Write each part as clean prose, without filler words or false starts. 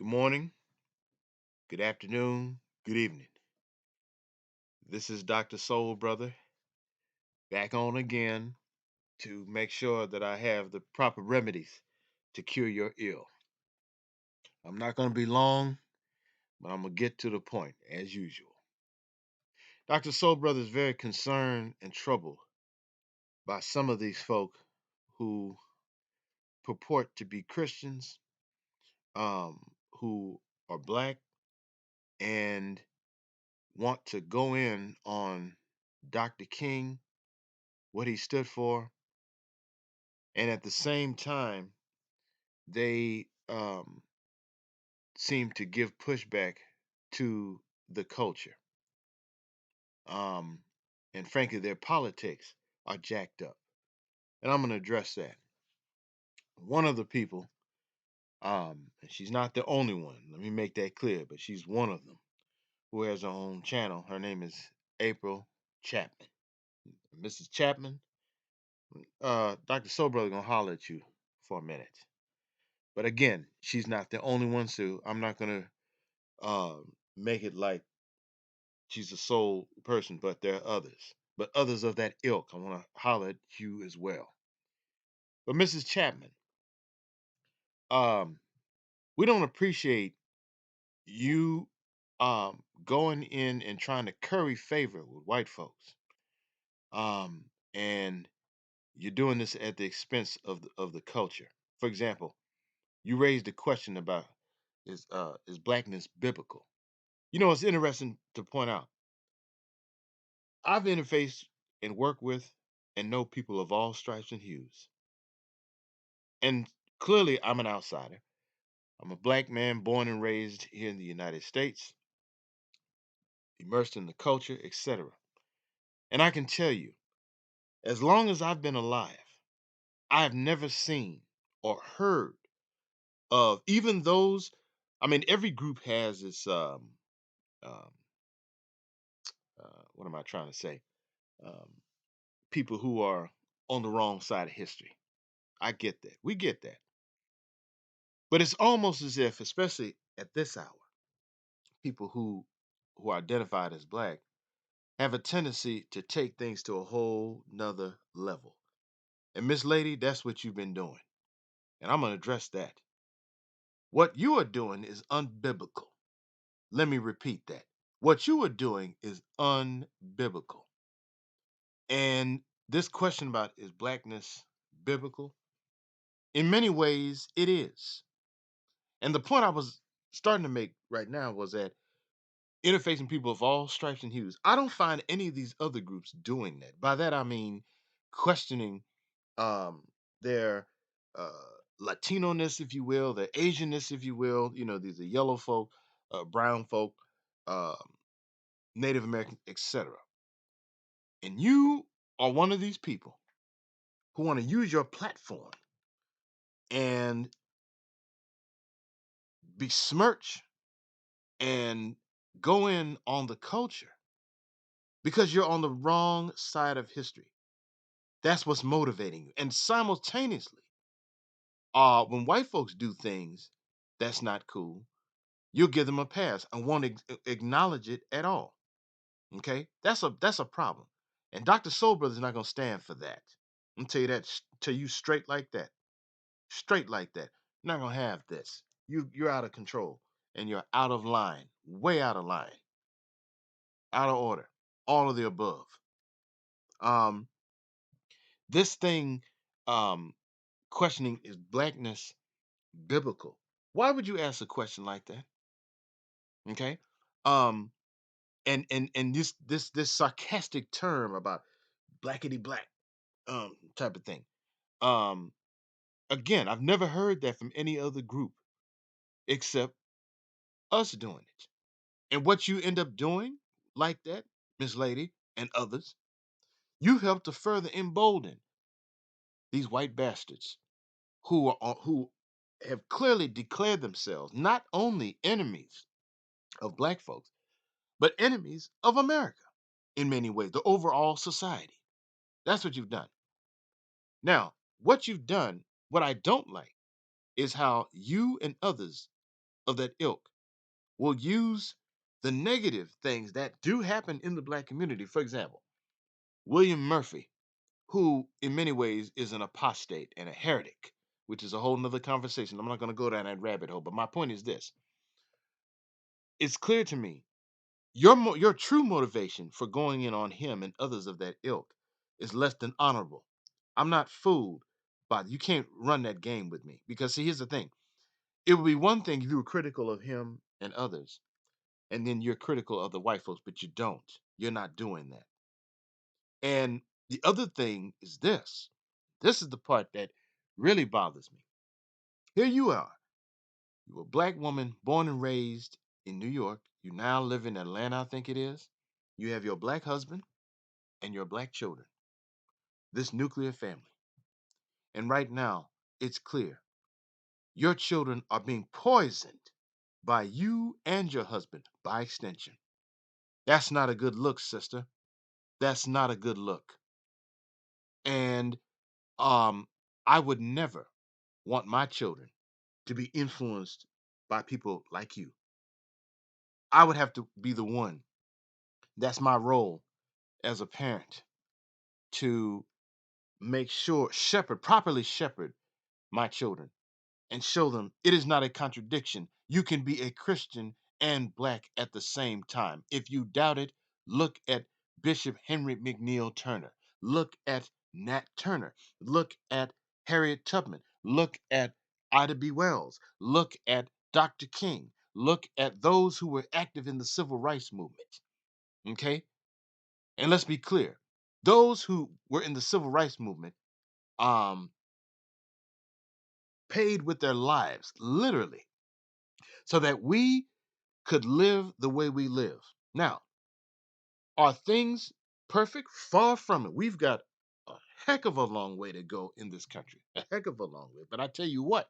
Good morning, good afternoon, good evening. This is Dr. Soul Brother back on again to make sure that I have the proper remedies to cure your ill. I'm not going to be long, but I'm going to get to the point as usual. Dr. Soul Brother is very concerned and troubled by some of these folk who purport to be Christians, who are black and want to go in on Dr. King, what he stood for, and at the same time they seem to give pushback to the culture, um, and frankly their politics are jacked up, and I'm going to address that. One of the people, and she's not the only one, let me make that clear, but she's one of them who has her own channel. Her name is April Chapman. Mrs. Chapman, Dr. Soul Brother gonna holler at you for a minute, but again, she's not the only one, so I'm not gonna make it like she's a sole person, but there are others. But others of that ilk, I want to holler at you as well. But Mrs. Chapman, um, we don't appreciate you going in and trying to curry favor with white folks. And you're doing this at the expense of the culture. For example, you raised a question about is blackness biblical? You know, it's interesting to point out I've interfaced and worked with and know people of all stripes and hues. And clearly, I'm an outsider. I'm a black man born and raised here in the United States, immersed in the culture, etc. And I can tell you, as long as I've been alive, I've never seen or heard of even those. I mean, every group has its um, what am I trying to say? Um, People who are on the wrong side of history. I get that. We get that. But it's almost as if, especially at this hour, people who are identified as black have a tendency to take things to a whole nother level. And Miss Lady, that's what you've been doing. And I'm gonna address that. What you are doing is unbiblical. Let me repeat that. What you are doing is unbiblical. And this question about is blackness biblical? In many ways, it is. And the point I was starting to make right now was that interfacing people of all stripes and hues. I don't find any of these other groups doing that. By that I mean questioning um their uh Latino-ness, if you will, their Asianness, if you will. You know, these are yellow folk, brown folk, um, Native American, etc. And you are one of these people who want to use your platform and besmirch and go in on the culture because you're on the wrong side of history. That's what's motivating you. And simultaneously, when white folks do things that's not cool, you'll give them a pass and won't acknowledge it at all. Okay, that's a problem. And Dr. Soul Brother is not gonna stand for that. I'm tell you that tell you straight like that. You're not gonna have this. You're out of control and you're out of line, way out of line, out of order, all of the above. Um, this thing, um, questioning is blackness biblical. Why would you ask a question like that? Okay. Um, and this sarcastic term about blackety black type of thing. Um, Again, I've never heard that from any other group except us doing it. And what you end up doing like that, Miss Lady and others, you help to further embolden these white bastards who have clearly declared themselves not only enemies of black folks, but enemies of America in many ways, the overall society. That's what you've done. Now, what you've done, what I don't like, is how you and others of that ilk will use the negative things that do happen in the black community. For example, William Murphy, who in many ways is an apostate and a heretic, which is a whole nother conversation. I'm not going to go down that rabbit hole, but my point is this: it's clear to me your true motivation for going in on him and others of that ilk is less than honorable. I'm not fooled by you can't run that game with me because see here's the thing. It would be one thing if you were critical of him and others, and then you're critical of the white folks, but you don't. You're not doing that. And the other thing is this. This is the part that really bothers me. Here you are. You're a black woman born and raised in New York. You now live in Atlanta, I think it is. You have your black husband and your black children, this nuclear family. And right now, it's clear your children are being poisoned by you and your husband by extension. That's not a good look, sister. That's not a good look. And um, I would never want my children to be influenced by people like you. I would have to be the one. That's my role as a parent to make sure properly shepherd my children and show them it is not a contradiction. You can be a Christian and black at the same time. If you doubt it, look at Bishop Henry McNeil Turner. Look at Nat Turner. Look at Harriet Tubman. Look at Ida B. Wells. Look at Dr. King. Look at those who were active in the civil rights movement. Okay? And let's be clear. Those who were in the civil rights movement um, paid with their lives, literally, so that we could live the way we live. Now, are things perfect? Far from it. We've got a heck of a long way to go in this country. A heck of a long way. But I tell you what,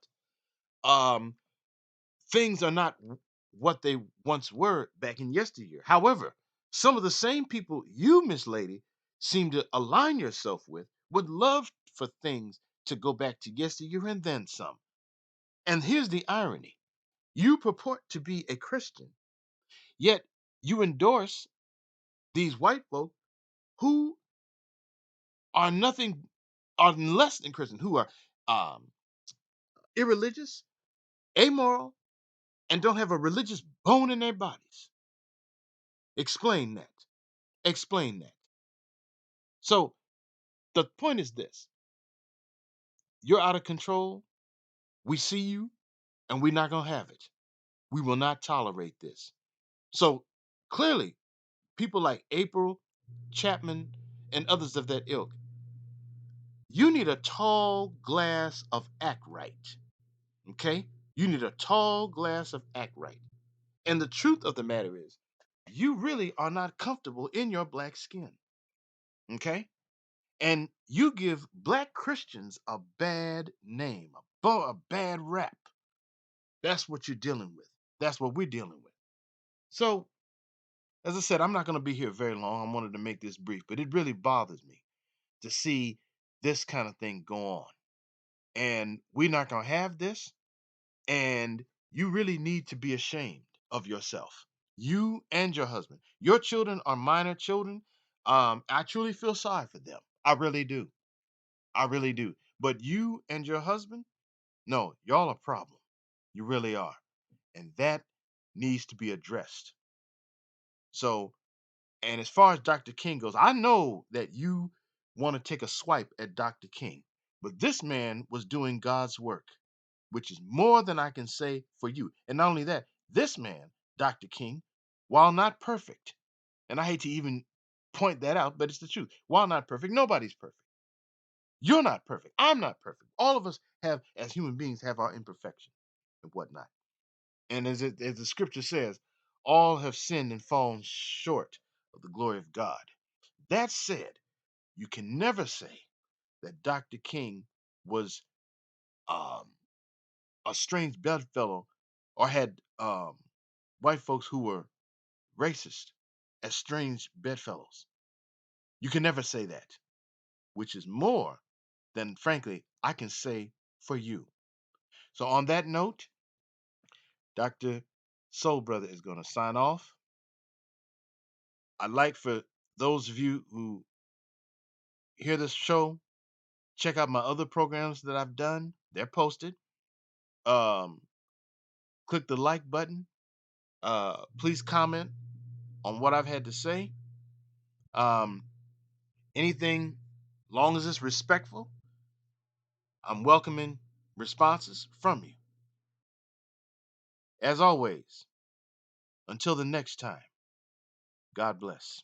um, things are not what they once were back in yesteryear. However, some of the same people you, Miss Lady, seem to align yourself with would love for things to go back to yesteryear and then some. And here's the irony. You purport to be a Christian, yet you endorse these white folk who are nothing, are less than Christian, who are um, irreligious, amoral, and don't have a religious bone in their bodies. Explain that. Explain that. So the point is this: you're out of control. We see you, and we're not gonna have it. We will not tolerate this. So clearly, people like April, Chapman, and others of that ilk, you need a tall glass of act right. Okay? You need a tall glass of act right. And the truth of the matter is, you really are not comfortable in your black skin. Okay? And you give black Christians a bad name, a bad rap. That's what you're dealing with. That's what we're dealing with. So, as I said, I'm not going to be here very long. I wanted to make this brief, but it really bothers me to see this kind of thing go on. And we're not going to have this. And you really need to be ashamed of yourself. You and your husband. Your children are minor children. I truly feel sorry for them. I really do. I really do. But you and your husband, no, y'all a problem. You really are. And that needs to be addressed. So, and as far as Dr. King goes, I know that you want to take a swipe at Dr. King, but this man was doing God's work, which is more than I can say for you. And not only that, this man, Dr. King, while not perfect, and I hate to even point that out, but it's the truth. While not perfect, nobody's perfect. You're not perfect. I'm not perfect. All of us have, as human beings, have our imperfection and whatnot. And as the scripture says, all have sinned and fallen short of the glory of God. That said, you can never say that Dr. King was um, a strange bedfellow or had white folks who were racist as strange bedfellows. You can never say that, which is more than, frankly, I can say for you. So, on that note, Dr. Soul Brother is going to sign off. I'd like for those of you who hear this show, check out my other programs that I've done. They're posted. Um, Click the like button. Please comment on what I've had to say. Um, Anything, long as it's respectful, I'm welcoming responses from you. As always, until the next time, God bless.